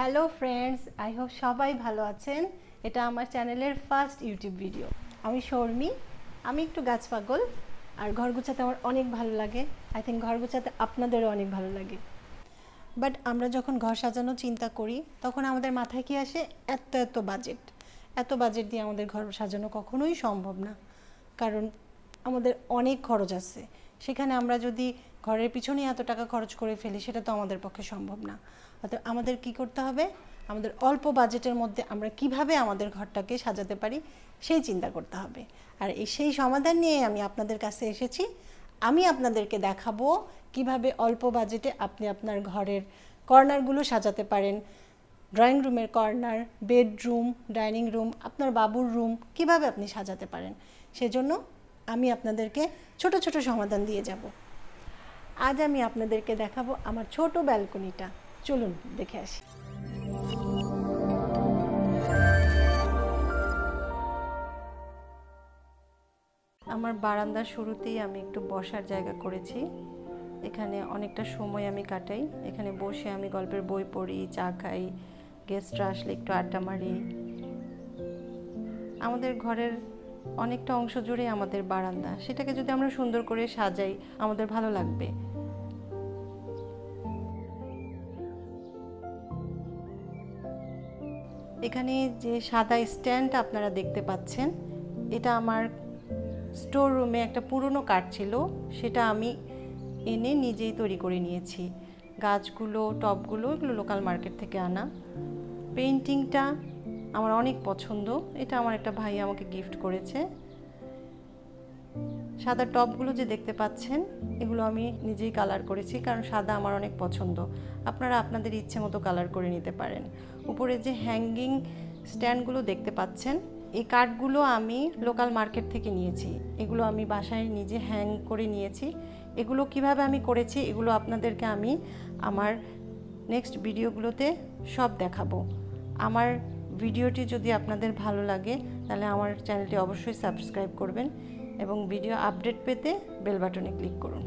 Hello friends, I hope সবাই ভালো আছেন। এটা আমার চ্যানেলের ফার্স্ট ইউটিউব ভিডিও। আমি শর্মি, আমি একটু গাছ পাগল, আর ঘর গোছাতে আমার অনেক ভালো লাগে। আই থিঙ্ক ঘর গোছাতে আপনাদেরও অনেক ভালো লাগে। বাট আমরা যখন ঘর সাজানো চিন্তা করি তখন আমাদের মাথায় কি আসে, এত বাজেট দিয়ে আমাদের ঘর সাজানো কখনোই সম্ভব না, কারণ আমাদের অনেক খরচ আছে। সেখানে আমরা যদি ঘরের পিছনে এত টাকা খরচ করে ফেলি, সেটা তো আমাদের পক্ষে সম্ভব না। অর্থাৎ আমাদের কি করতে হবে, আমাদের অল্প বাজেটের মধ্যে আমরা কিভাবে আমাদের ঘরটাকে সাজাতে পারি সেই চিন্তা করতে হবে। আর সেই সমাধান নিয়ে আমি আপনাদের কাছে এসেছি। আমি আপনাদেরকে দেখাবো কিভাবে অল্প বাজেটে আপনি আপনার ঘরের কর্নারগুলো সাজাতে পারেন। ড্রয়িং রুমের কর্নার, বেডরুম, ডাইনিং রুম, আপনার বাবুর রুম কিভাবে আপনি সাজাতে পারেন, সেজন্য আমি আপনাদেরকে ছোট ছোট সমাধান দিয়ে যাব। আজ আমি আপনাদেরকে দেখাবো আমার ছোট ব্যালকনিটা। চলুন দেখে আসি। আমার বারান্দার শুরুতেই আমি একটু বসার জায়গা করেছি। এখানে অনেকটা সময় আমি কাটাই। এখানে বসে আমি গল্পের বই পড়ি, চা খাই, গেস্টরা আসলে একটু আড্ডা মারি। আমাদের ঘরের অনেকটা অংশ জুড়ে আমাদের বারান্দা, সেটাকে যদি আমরা সুন্দর করে সাজাই আমাদের ভালো লাগবে। এখানে যে সাদা স্ট্যান্ড আপনারা দেখতে পাচ্ছেন, এটা আমার স্টোর রুমে একটা পুরনো কাঠ ছিল, সেটা আমি এনে নিজেই তৈরি করে নিয়েছি। গাছগুলো, টবগুলো এগুলো লোকাল মার্কেট থেকে আনা। পেইন্টিংটা আমার অনেক পছন্দ, এটা আমার একটা ভাই আমাকে গিফট করেছে। সাদা টবগুলো যে দেখতে পাচ্ছেন, এগুলো আমি নিজেই কালার করেছি, কারণ সাদা আমার অনেক পছন্দ। আপনারা আপনাদের ইচ্ছে মতো কালার করে নিতে পারেন। উপরে যে হ্যাঙ্গিং স্ট্যান্ডগুলো দেখতে পাচ্ছেন, এই কাঠগুলো আমি লোকাল মার্কেট থেকে নিয়েছি। এগুলো আমি বাসায় নিজে হ্যাং করে নিয়েছি। এগুলো কিভাবে আমি করেছি এগুলো আপনাদেরকে আমি আমার নেক্সট ভিডিওগুলোতে সব দেখাবো। আমার ভিডিওটি যদি আপনাদের ভালো লাগে তাহলে আমার চ্যানেলটি অবশ্যই সাবস্ক্রাইব করবেন এবং ভিডিও আপডেট পেতে বেল বাটনে ক্লিক করুন।